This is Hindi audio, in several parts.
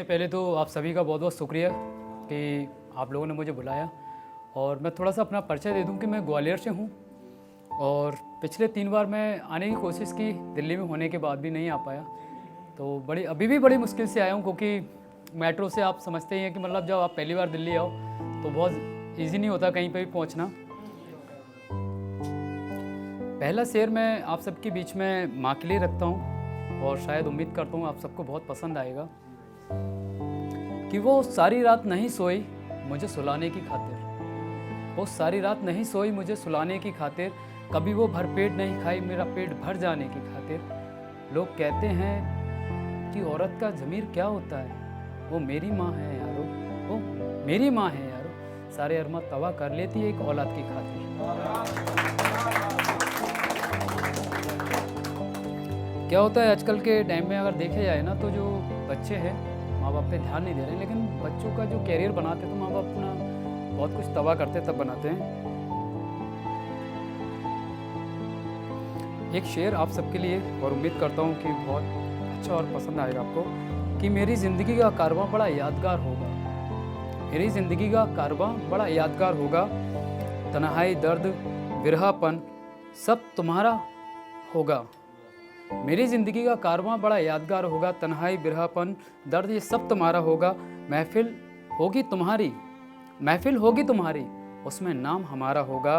सबसे पहले तो आप सभी का बहुत बहुत शुक्रिया कि आप लोगों ने मुझे बुलाया। और मैं थोड़ा सा अपना परिचय दे दूं कि मैं ग्वालियर से हूं और पिछले 3 बार मैं आने की कोशिश की, दिल्ली में होने के बाद भी नहीं आ पाया। तो अभी भी बड़ी मुश्किल से आया हूं, क्योंकि मेट्रो से आप समझते ही हैं कि मतलब जब आप पहली बार दिल्ली आओ तो बहुत ईजी नहीं होता कहीं पे भी पहुंचना। पहला शेर मैं आप सबके बीच में माँ के लिए रखता हूँ और शायद उम्मीद करता हूँ आप सबको बहुत पसंद आएगा। कि वो सारी रात नहीं सोई मुझे सुलाने की खातिर, वो सारी रात नहीं सोई मुझे सुलाने की खातिर, कभी वो भरपेट नहीं खाई मेरा पेट भर जाने की खातिर। लोग कहते हैं कि औरत का ज़मीर क्या होता है, वो मेरी माँ है यारो, वो मेरी माँ है यारो, सारे अरमा तवा कर लेती है एक औलाद की खातिर। क्या होता है आजकल के टाइम में अगर देखे जाए ना, तो जो बच्चे हैं माँ बाप पे ध्यान नहीं दे रहे, लेकिन बच्चों का जो कैरियर बनाते तो माँ बाप अपना बहुत कुछ तबाह करते तब बनाते हैं। एक शेर आप सबके लिए, और उम्मीद करता हूँ कि बहुत अच्छा और पसंद आएगा आपको। कि मेरी ज़िंदगी का कारवां बड़ा यादगार होगा, मेरी ज़िंदगी का कारवां बड़ा यादगार होगा, तन्हाई दर्द बिरहापन सब तुम्हारा होगा। मेरी ज़िंदगी का कारवां बड़ा यादगार होगा, तन्हाई बिरहापन दर्द ये सब तुम्हारा होगा। महफिल होगी तुम्हारी, महफिल होगी तुम्हारी, उसमें नाम हमारा होगा।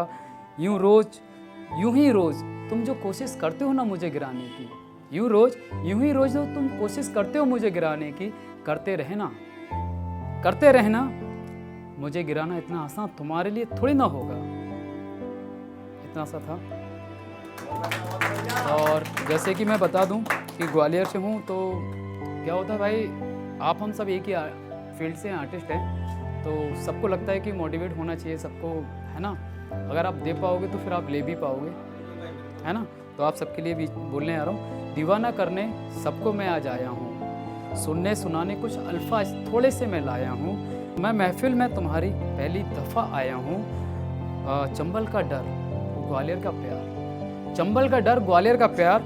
यूं ही रोज़ तुम जो कोशिश करते हो ना मुझे गिराने की, यूं ही रोज़ जो तुम कोशिश करते हो मुझे गिराने की, करते रहना मुझे गिराना इतना आसान तुम्हारे लिए थोड़ी ना होगा। इतना सा था। और जैसे कि मैं बता दूं कि ग्वालियर से हूं, तो क्या होता है भाई, आप हम सब एक ही फील्ड से आर्टिस्ट हैं, तो सबको लगता है कि मोटिवेट होना चाहिए सबको, है ना। अगर आप दे पाओगे तो फिर आप ले भी पाओगे, है ना। तो आप सबके लिए भी बोलने आ रहा हूँ। दीवाना करने सबको मैं आज आया हूँ, सुनने सुनाने कुछ अल्फाज थोड़े से मैं लाया हूँ। मैं महफिल में तुम्हारी पहली दफ़ा आया हूँ। चंबल का डर ग्वालियर का प्यार, चंबल का डर ग्वालियर का प्यार,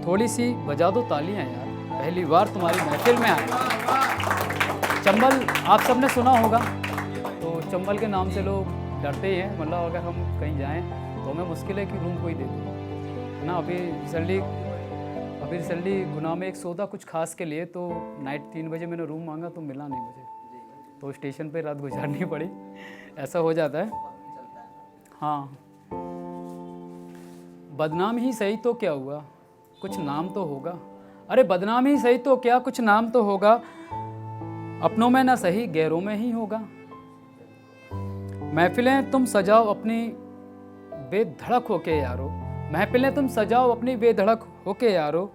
थोड़ी सी बजा दो तालियां यार, पहली बार तुम्हारी महफिल में आया। चंबल आप सबने सुना होगा, तो चंबल के नाम से लोग डरते ही हैं। मतलब अगर हम कहीं जाएं तो हमें मुश्किल है कि रूम कोई दे दे, है ना। अभी रिसेंटली गुना में एक सौदा कुछ खास के लिए, तो नाइट 3 बजे मैंने रूम मांगा तो मिला नहीं मुझे, तो स्टेशन पे रात गुजारनी पड़ी। ऐसा हो जाता है। हाँ, बदनाम ही सही तो क्या हुआ, कुछ नाम तो होगा। अरे बदनाम ही सही तो क्या, कुछ नाम तो होगा। अपनों में ना सही गैरों में ही होगा। महफिलें तुम सजाओ अपनी बेधड़क होके यारो, महफिलें तुम सजाओ अपनी बेधड़क होके यारो।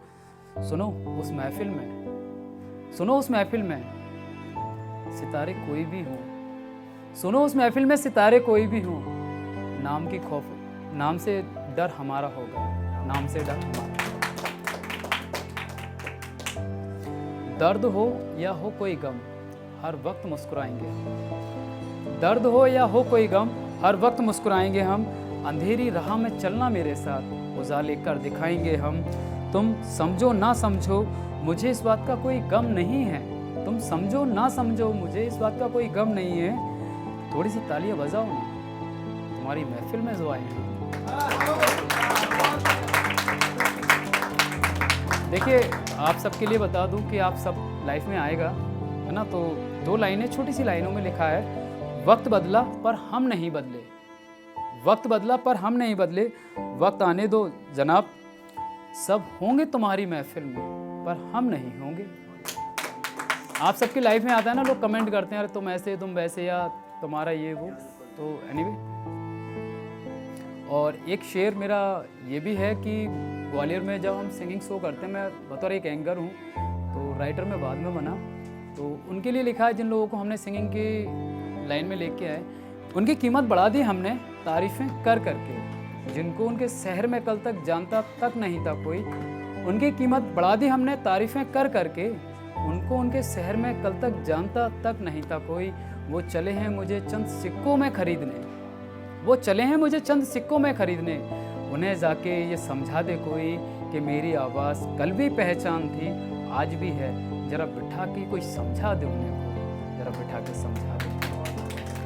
सुनो उस महफिल में, सुनो उस महफिल में सितारे कोई भी हो, सुनो उस महफिल में सितारे कोई भी हो। नाम की खौफ, नाम से डर हमारा होगा, नाम से डर हमारा। दर्द हो या हो कोई गम हर वक्त मुस्कुराएंगे, दर्द हो या हो कोई गम हर वक्त मुस्कुराएंगे हम। अंधेरी राह में चलना मेरे साथ, उजाले कर दिखाएंगे हम। तुम समझो ना समझो मुझे इस बात का कोई गम नहीं है, तुम समझो ना समझो मुझे इस बात का कोई गम नहीं है। थोड़ी सी तालियां बजाओ ना तुम्हारी महफिल में जो आए हैं। देखिए आप सबके लिए बता दूं कि आप सब लाइफ में आएगा, है ना। तो 2 लाइनें छोटी सी लाइनों में लिखा है, वक्त बदला पर हम नहीं बदले, वक्त बदला पर हम नहीं बदले। वक्त आने दो जनाब, सब होंगे तुम्हारी महफिल में पर हम नहीं होंगे। आप सबकी लाइफ में आता है ना, लोग कमेंट करते हैं अरे तुम ऐसे तुम वैसे या तुम्हारा ये वो। तो एनीवे, और एक शेर मेरा ये भी है कि ग्वालियर में जब हम सिंगिंग शो करते हैं, मैं बतौर एक एंकर हूँ, तो राइटर में बाद में बना, तो उनके लिए लिखा है जिन लोगों को हमने सिंगिंग की लाइन में लेके आए, उनकी कीमत बढ़ा दी हमने तारीफ़ें कर करके। जिनको उनके शहर में कल तक जानता तक नहीं था कोई, उनकी कीमत बढ़ा दी हमने तारीफ़ें कर करके। उनको उनके शहर में कल तक जानता तक नहीं था कोई, वो चले हैं मुझे चंद सिक्कों में खरीदने, वो चले हैं मुझे चंद सिक्कों में खरीदने। उन्हें जाके ये समझा दे कोई कि मेरी आवाज़ कल भी पहचान थी, आज भी है, ज़रा बिठा के कोई समझा दे उन्हें, को ज़रा बिठा के समझा दे।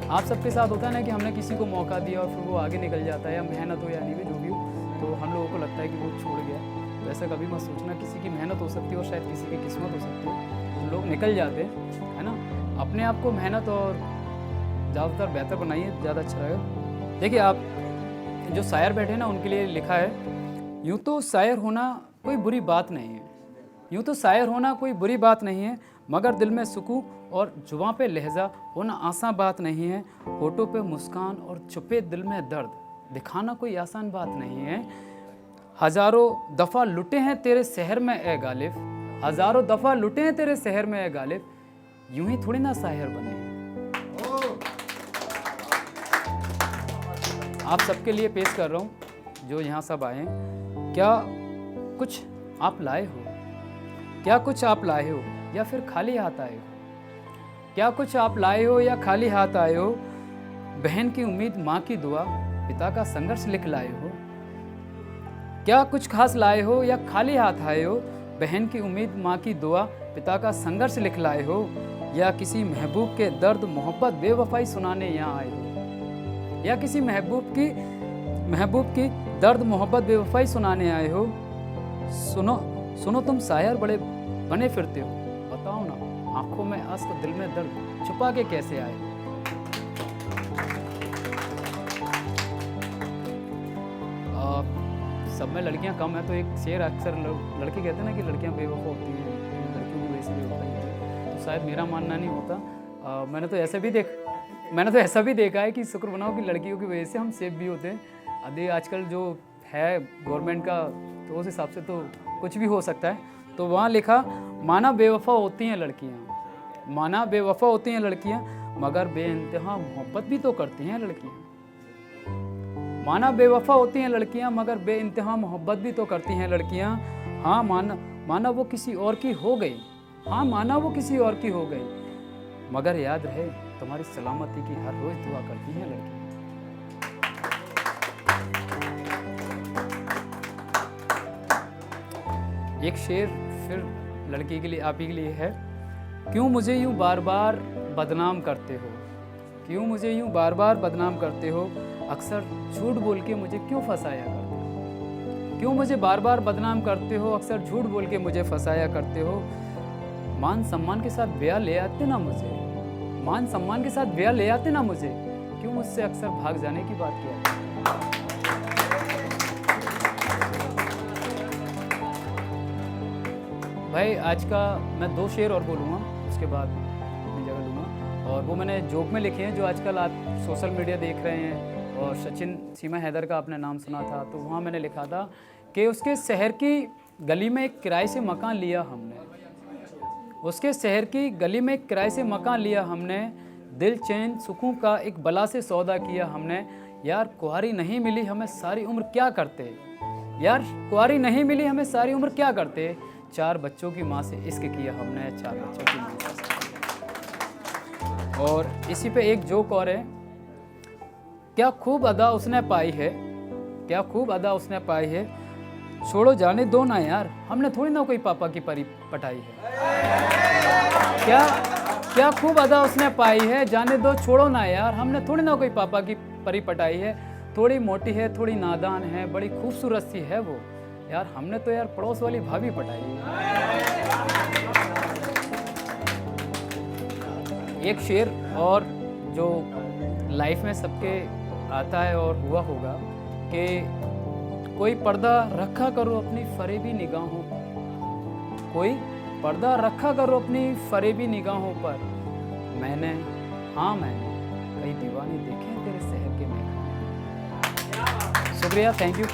आप सबके साथ होता है ना कि हमने किसी को मौका दिया और फिर वो आगे निकल जाता है, या मेहनत हो या नहीं भी जो भी हो, तो हम लोगों को लगता है कि वो छोड़ गया। तो ऐसा कभी मत सोचना, किसी की मेहनत हो सकती है और शायद किसी की किस्मत हो सकती है, तो लोग निकल जाते हैं, है ना। अपने आप को मेहनत और ज़्यादातर बेहतर बनाइए, ज़्यादा अच्छा रहेगा। देखिए, आप जो शायर बैठे हैं ना, उनके लिए लिखा है, यूँ तो शायर होना कोई बुरी बात नहीं है, यूँ तो शायर होना कोई बुरी बात नहीं है, मगर दिल में सुकून और जुबां पे लहजा होना आसान बात नहीं है। होठों पे मुस्कान और छुपे दिल में दर्द दिखाना कोई आसान बात नहीं है। हज़ारों दफ़ा लुटे हैं तेरे शहर में ए गालिब, हज़ारों दफ़ा लुटे हैं तेरे शहर में ए गालिब, यूं ही थोड़ी ना शायर बने। आप सबके लिए पेश कर रहा हूँ जो यहाँ सब आए हैं। क्या कुछ आप लाए हो, क्या कुछ आप लाए हो या फिर खाली हाथ आए हो, क्या कुछ आप लाए हो या खाली हाथ आए हो, बहन की उम्मीद माँ की दुआ पिता का संघर्ष लिख लाए हो, क्या कुछ खास लाए हो या खाली हाथ आए हो, बहन की उम्मीद माँ की दुआ पिता का संघर्ष लिख लाए हो, या किसी महबूब के दर्द मोहब्बत बेवफाई सुनाने यहाँ आए हो, या किसी महबूब की दर्द मोहब्बत बेवफाई सुनाने आए हो। सुनो तुम शायर बड़े बने फिरते हो, बताओ ना आंखों में अश्क दिल में दर्द छुपा के कैसे आए। सब में लड़कियां कम है, तो एक शेर अक्सर लड़के कहते हैं ना कि लड़कियां बेवफा होती हैं, लड़कियों की वजह से बेवफा होती है, तो शायद मेरा मानना नहीं होता। मैंने तो ऐसा भी देखा है कि शुक्र बनाओ कि लड़कियों की वजह से हम सेफ भी होते हैं। अभी आजकल जो है गवर्नमेंट का, तो उस हिसाब से तो कुछ भी हो सकता है। तो वहाँ लिखा, माना बेवफा होती हैं लड़कियाँ, माना बेवफा होती हैं लड़कियाँ, मगर बेइंतहा मोहब्बत भी तो करती हैं लड़कियाँ। माना बेवफा होती हैं लड़कियाँ, मगर बेइंतहा मोहब्बत भी तो करती हैं लड़कियाँ। हाँ माना वो किसी और की हो गई, हाँ माना वो किसी और की हो गई, मगर याद रहे तुम्हारी सलामती की हर रोज दुआ करती हैं लड़कियाँ। एक शेर फिर लड़की के लिए, आप ही के लिए है। क्यों मुझे यूं बार बार बदनाम करते हो, क्यों मुझे यूं बार बार बदनाम करते हो, अक्सर झूठ बोल के मुझे क्यों फंसाया करते हो, क्यों मुझे बार बार बदनाम करते हो, अक्सर झूठ बोल के मुझे फंसाया करते हो। मान सम्मान के साथ ब्याह ले आते ना मुझे, मान सम्मान के साथ ब्याह ले आते ना मुझे, क्यों मुझसे अक्सर भाग जाने की बात किया। भाई आज का मैं 2 शेर और बोलूँगा, उसके बाद अपनी जगह लूँगा, और वो मैंने जोक में लिखे हैं जो आजकल आप सोशल मीडिया देख रहे हैं। और सचिन सीमा हैदर का आपने नाम सुना था, तो वहाँ मैंने लिखा था कि उसके शहर की गली में एक किराए से मकान लिया हमने, उसके शहर की गली में एक किराए से मकान लिया हमने, दिल चैन सुकून का एक बला से सौदा किया हमने। यार कुंवारी नहीं मिली हमें सारी उम्र क्या करते, यार कुंवारी नहीं मिली हमें सारी उम्र क्या करते, 4 बच्चों की माँ से इश्क किया हमने, 4 बच्चों की माँ से। और इसी पे एक जोक और है, क्या खूब अदा उसने पाई है, क्या खूब अदा उसने पाई है, छोड़ो जाने दो ना यार, हमने थोड़ी ना कोई पापा की परी पटाई है। क्या खूब अदा उसने पाई है, जाने दो छोड़ो ना यार, हमने थोड़ी ना कोई पापा की परी पटाई है। थोड़ी मोटी है थोड़ी नादान है, बड़ी खूबसूरत सी है वो, यार हमने तो यार पड़ोस वाली भाभी पटाई है। एक शेर और जो लाइफ में सबके आता है और हुआ होगा कि कोई पर्दा रखा करो अपनी फरेबी निगाहों पर, कोई पर्दा रखा करो अपनी फरेबी निगाहों पर, मैंने कई दीवाने देखे तेरे शहर के मैदान। शुक्रिया, थैंक यू।